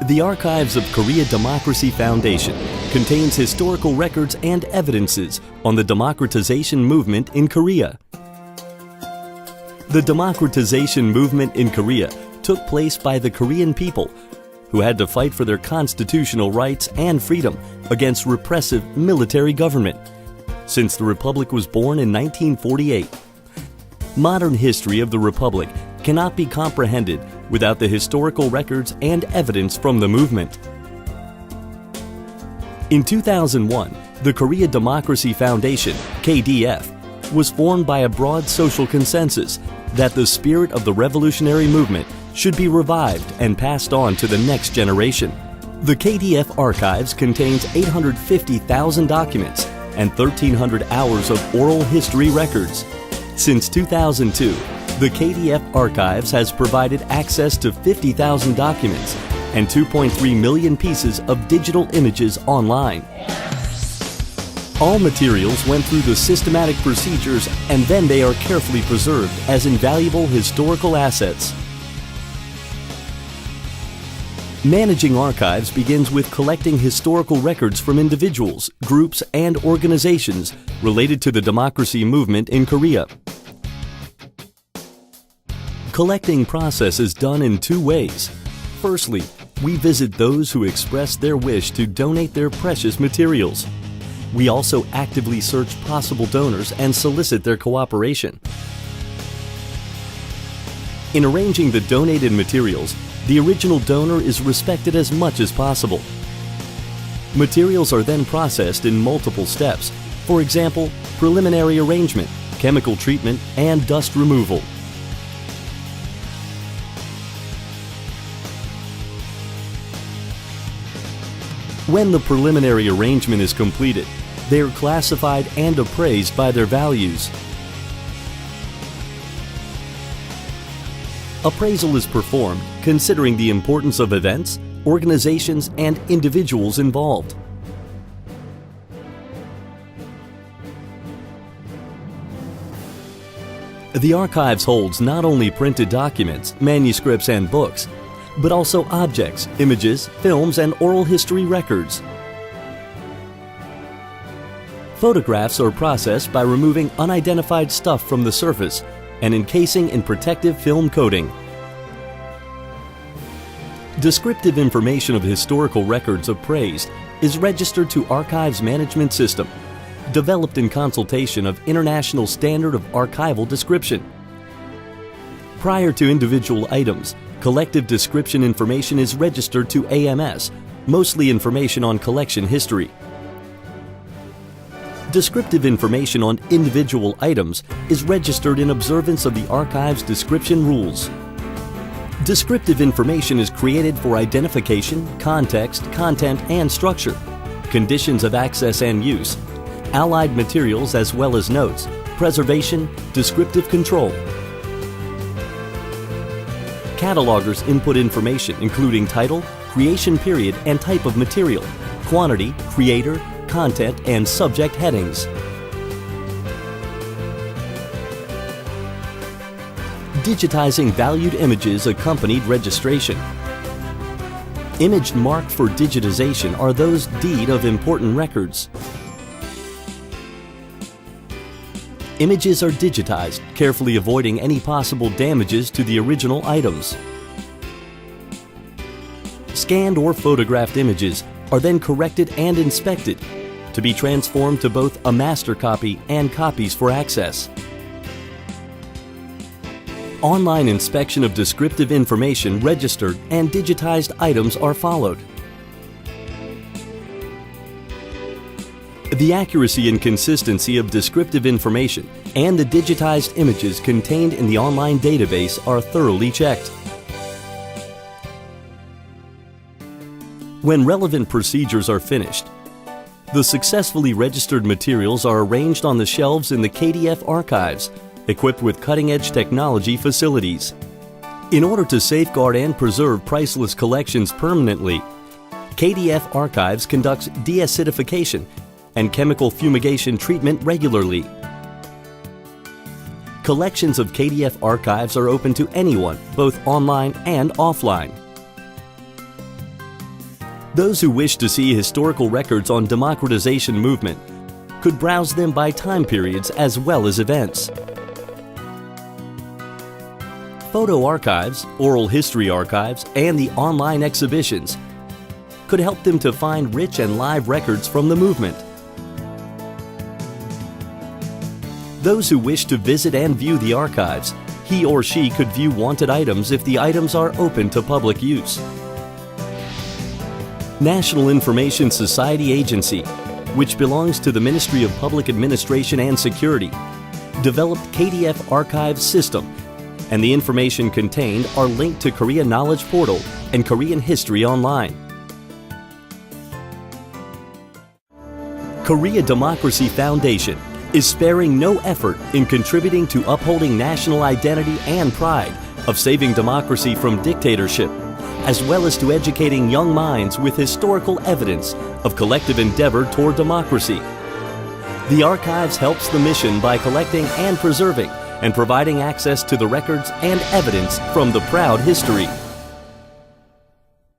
The Archives of Korea Democracy Foundation contains historical records and evidences on the democratization movement in Korea. The democratization movement in Korea took place by the Korean people who had to fight for their constitutional rights and freedom against repressive military government since the Republic was born in 1948. Modern history of the Republic cannot be comprehended without the historical records and evidence from the movement. In 2001, the Korea Democracy Foundation, KDF, was formed by a broad social consensus that the spirit of the revolutionary movement should be revived and passed on to the next generation. The KDF archives contains 850,000 documents and 1,300 hours of oral history records. Since 2002, the KDF Archives has provided access to 50,000 documents and 2.3 million pieces of digital images online. All materials went through the systematic procedures and then they are carefully preserved as invaluable historical assets. Managing archives begins with collecting historical records from individuals, groups, and organizations related to the democracy movement in Korea. Collecting process is done in two ways. Firstly, we visit those who express their wish to donate their precious materials. We also actively search possible donors and solicit their cooperation. In arranging the donated materials, the original donor is respected as much as possible. Materials are then processed in multiple steps. For example, preliminary arrangement, chemical treatment, and dust removal. When the preliminary arrangement is completed, they are classified and appraised by their values. Appraisal is performed considering the importance of events, organizations, and individuals involved. The archives holds not only printed documents, manuscripts, and books, but also objects, images, films, and oral history records. Photographs are processed by removing unidentified stuff from the surface and encasing in protective film coating. Descriptive information of historical records appraised is registered to Archives Management System, developed in consultation of International Standard of Archival Description. Prior to individual items, collective description information is registered to AMS, mostly information on collection history. Descriptive information on individual items is registered in observance of the archive's description rules. Descriptive information is created for identification, context, content, and structure, conditions of access and use, allied materials as well as notes, preservation, descriptive control. Catalogers input information including title, creation period, and type of material, quantity, creator, content, and subject headings. Digitizing valued images accompanied registration. Images marked for digitization are those deed of important records. Images are digitized, carefully avoiding any possible damages to the original items. Scanned or photographed images are then corrected and inspected to be transformed to both a master copy and copies for access. Online inspection of descriptive information registered and digitized items are followed. The accuracy and consistency of descriptive information and the digitized images contained in the online database are thoroughly checked. When relevant procedures are finished, the successfully registered materials are arranged on the shelves in the KDF archives, equipped with cutting-edge technology facilities. In order to safeguard and preserve priceless collections permanently, KDF Archives conducts deacidification and chemical fumigation treatment regularly. Collections of KDF archives are open to anyone, both online and offline. Those who wish to see historical records on democratization movement could browse them by time periods as well as events. Photo archives, oral history archives, and the online exhibitions could help them to find rich and live records from the movement. Those who wish to visit and view the archives, he or she could view wanted items if the items are open to public use. National Information Society Agency, which belongs to the Ministry of Public Administration and Security, developed KDF Archives System, and the information contained are linked to Korea Knowledge Portal and Korean History Online. Korea Democracy Foundation is sparing no effort in contributing to upholding national identity and pride of saving democracy from dictatorship, as well as to educating young minds with historical evidence of collective endeavor toward democracy. The archives helps the mission by collecting and preserving and providing access to the records and evidence from the proud history.